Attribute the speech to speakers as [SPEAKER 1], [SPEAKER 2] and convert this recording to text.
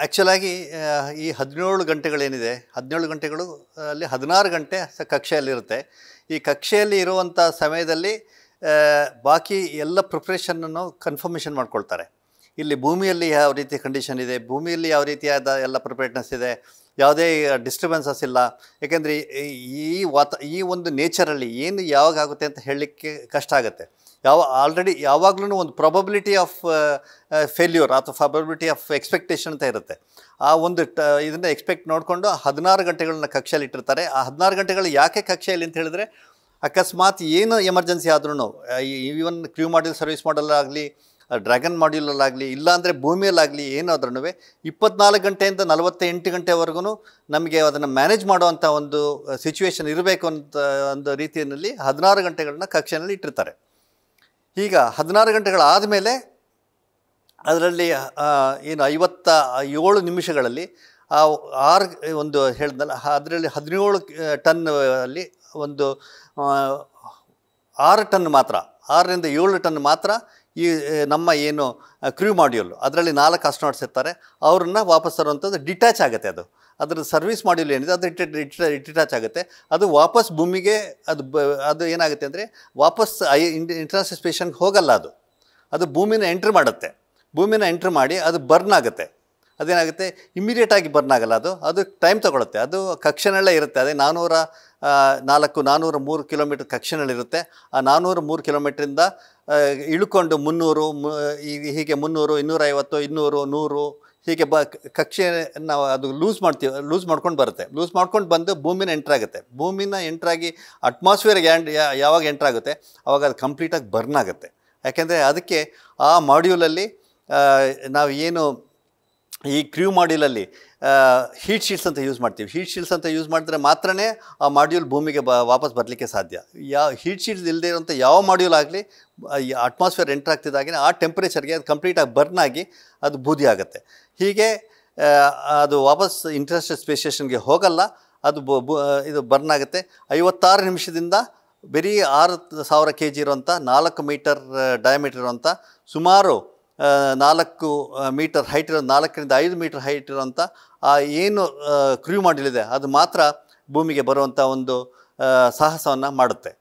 [SPEAKER 1] ಆ್ಯಕ್ಚುಲಾಗಿ ಈ 17 ಗಂಟೆಗಳೇನಿದೆ 17 ಗಂಟೆಗಳು ಅಲ್ಲಿ 16 ಗಂಟೆ ಕಕ್ಷೆಯಲ್ಲಿರುತ್ತೆ. ಈ ಕಕ್ಷೆಯಲ್ಲಿ ಇರುವಂಥ ಸಮಯದಲ್ಲಿ ಬಾಕಿ ಎಲ್ಲ ಪ್ರಿಪ್ರೇಷನನ್ನು ಕನ್ಫರ್ಮೇಷನ್ ಮಾಡ್ಕೊಳ್ತಾರೆ. ಇಲ್ಲಿ ಭೂಮಿಯಲ್ಲಿ ಯಾವ ರೀತಿ ಕಂಡೀಷನ್ ಇದೆ, ಭೂಮಿಯಲ್ಲಿ ಯಾವ ರೀತಿಯಾದ ಎಲ್ಲ ಪ್ರಿಪೇರ್ಡ್ನೆಸ್ ಇದೆ, ಯಾವುದೇ ಡಿಸ್ಟರ್ಬೆನ್ಸಸ್ ಇಲ್ಲ. ಏಕೆಂದರೆ ಈ ಒಂದು ನೇಚರಲ್ಲಿ ಏನು ಯಾವಾಗ ಆಗುತ್ತೆ ಅಂತ ಹೇಳಲಿಕ್ಕೆ ಕಷ್ಟ ಆಗುತ್ತೆ. ಆಲ್ರೆಡಿ ಯಾವಾಗಲೂ ಒಂದು ಪ್ರಾಬಬಿಲಿಟಿ ಆಫ್ ಫೇಲ್ಯೂರ್ ಅಥವಾ ಪ್ರಾಬಬಿಲಿಟಿ ಆಫ್ ಎಕ್ಸ್ಪೆಕ್ಟೇಷನ್ ಅಂತ ಇರುತ್ತೆ. ಆ ಒಂದು ಇದನ್ನು ಎಕ್ಸ್ಪೆಕ್ಟ್ ನೋಡಿಕೊಂಡು 16 ಗಂಟೆಗಳನ್ನ ಕಕ್ಷೆಯಲ್ಲಿ ಇಟ್ಟಿರ್ತಾರೆ. ಆ 16 ಗಂಟೆಗಳು ಯಾಕೆ ಕಕ್ಷೆಯಲ್ಲಿ ಅಂತ ಹೇಳಿದ್ರೆ, ಅಕಸ್ಮಾತ್ ಏನು ಎಮರ್ಜೆನ್ಸಿ ಆದ್ರೂ, ಈವನ್ ಕ್ರ್ಯೂ ಮಾಡ್ಯೂಲ್ ಸರ್ವಿಸ್ ಮಾಡಲಾಗಲಿ, ಡ್ರ್ಯಾಗನ್ ಮಾಡ್ಯೂಲಲ್ಲಾಗಲಿ, ಇಲ್ಲಾಂದರೆ ಭೂಮಿಯಲ್ಲಾಗಲಿ, ಏನಾದ್ರೂ 24 ಗಂಟೆಯಿಂದ 48 ಗಂಟೆವರೆಗೂ ನಮಗೆ ಅದನ್ನು ಮ್ಯಾನೇಜ್ ಮಾಡುವಂಥ ಒಂದು ಸಿಚುವೇಶನ್ ಇರಬೇಕು ಅಂತ ಒಂದು ರೀತಿಯಲ್ಲಿ 16 ಗಂಟೆಗಳನ್ನ ಕಕ್ಷೆಯಲ್ಲಿ ಇಟ್ಟಿರ್ತಾರೆ. ಈಗ 16 ಗಂಟೆಗಳಾದ ಮೇಲೆ ಅದರಲ್ಲಿ ಏನು 57 ನಿಮಿಷಗಳಲ್ಲಿ ಒಂದು ಹೇಳಿದ್ನಲ್ಲ, ಅದರಲ್ಲಿ 17 ಟನ್ ಅಲ್ಲಿ ಒಂದು 6 ಟನ್ ಮಾತ್ರ, 6ರಿಂದ 7 ಟನ್ ಮಾತ್ರ ಈ ನಮ್ಮ ಏನು ಕ್ರ್ಯೂ ಮಾಡ್ಯೂಲ್, ಅದರಲ್ಲಿ 4 ಆಸ್ಟ್ರೋನಾಟ್ಸ್ ಇರ್ತಾರೆ, ಅವ್ರನ್ನ ವಾಪಸ್ ತರುವಂಥದ್ದು ಡಿಟ್ಯಾಚ್ ಆಗುತ್ತೆ. ಅದರ ಸರ್ವಿಸ್ ಮಾಡ್ಯೂಲ್ ಏನಿದೆ ಅದು ಡಿಟ್ಯಾಚ್ ಆಗುತ್ತೆ. ಅದು ವಾಪಸ್ ಭೂಮಿಗೆ ಅದು ಏನಾಗುತ್ತೆ ಅಂದರೆ ವಾಪಸ್ ಇಂಟರ್ನ್ಯಾಷನಲ್ ಸ್ಟೇಷನ್ಗೆ ಹೋಗಲ್ಲ. ಅದು ಭೂಮಿನ ಎಂಟ್ರ್ ಮಾಡುತ್ತೆ. ಭೂಮಿನ ಎಂಟ್ರ್ ಮಾಡಿ ಅದು ಬರ್ನ್ ಆಗುತ್ತೆ. ಅದೇನಾಗುತ್ತೆ, ಇಮ್ಮಿಡಿಯೇಟಾಗಿ ಬರ್ನ್ ಆಗಲ್ಲ, ಅದು ಟೈಮ್ ತೊಗೊಳುತ್ತೆ. ಅದು ಕಕ್ಷೆನಲ್ಲೇ ಇರುತ್ತೆ. ಅದೇ 403 ಕಿಲೋಮೀಟರ್ ಕಕ್ಷೆನಲ್ಲಿರುತ್ತೆ. ಆ 403 ಕಿಲೋಮೀಟ್ರಿಂದ ಇಳ್ಕೊಂಡು 300 ಹೀಗೆ 300, 250, 200, 100 ಹೀಗೆ ಕಕ್ಷೆಯನ್ನು ಅದು ಲೂಸ್ ಮಾಡ್ಕೊಂಡು ಬರುತ್ತೆ. ಲೂಸ್ ಮಾಡ್ಕೊಂಡು ಬಂದು ಭೂಮಿನ ಎಂಟ್ರಾಗುತ್ತೆ. ಭೂಮಿನ ಎಂಟ್ರಾಗಿ ಅಟ್ಮಾಸ್ಫಿಯರ್ಗೆ ಯಾವಾಗ ಎಂಟ್ರಾಗುತ್ತೆ ಆವಾಗ ಅದು ಕಂಪ್ಲೀಟಾಗಿ ಬರ್ನ್ ಆಗುತ್ತೆ. ಯಾಕೆಂದರೆ ಅದಕ್ಕೆ ಆ ಮಾಡ್ಯೂಲಲ್ಲಿ ನಾವು ಏನು ಈ ಕ್ರ್ಯೂ ಮಾಡ್ಯೂಲಲ್ಲಿ ಹೀಟ್ ಶೀಲ್ಡ್ಸ್ ಅಂತ ಯೂಸ್ ಮಾಡ್ತೀವಿ. ಹೀಟ್ ಶೀಲ್ಡ್ಸ್ ಅಂತ ಯೂಸ್ ಮಾಡಿದ್ರೆ ಮಾತ್ರ ಆ ಮಾಡ್ಯೂಲ್ ಭೂಮಿಗೆ ವಾಪಸ್ ಬರಲಿಕ್ಕೆ ಸಾಧ್ಯ. ಹೀಟ್ ಶೀಲ್ಡ್ಸ್ ಇಲ್ಲದೆ ಇರೋಂಥ ಯಾವ ಮಾಡ್ಯೂಲ್ ಆಗಲಿ ಅಟ್ಮಾಸ್ಫಿಯರ್ ಎಂಟರ್ ಆಗ್ತಿದ್ದಾಗೆ ಆ ಟೆಂಪ್ರೇಚರ್ಗೆ ಅದು ಕಂಪ್ಲೀಟಾಗಿ ಬರ್ನ್ ಆಗಿ ಅದು ಬೂದಿ ಆಗುತ್ತೆ. ಹೀಗೆ ಅದು ವಾಪಸ್ ಇಂಟರ್ನ್ಯಾಷನಲ್ ಸ್ಪೇಸ್ ಸ್ಟೇಷನ್ಗೆ ಹೋಗಲ್ಲ. ಅದು ಇದು ಬರ್ನ್ ಆಗುತ್ತೆ. 56 ನಿಮಿಷದಿಂದ ಬರೀ 6000 kg ಇರುವಂಥ 4 ಮೀಟರ್ ಡಯಾಮೀಟರ್ ಇರುವಂಥ ಸುಮಾರು 4 ಮೀಟರ್ ಹೈಟ್ ಇರೋ 4ರಿಂದ 5 ಮೀಟರ್ ಹೈಟ್ ಇರೋಂಥ ಆ ಏನು ಕ್ರ್ಯೂ ಮಾಡ್ಯೂಲ್ ಇದೆ ಅದು ಮಾತ್ರ ಭೂಮಿಗೆ ಬರುವಂಥ ಒಂದು ಸಾಹಸವನ್ನು ಮಾಡುತ್ತೆ.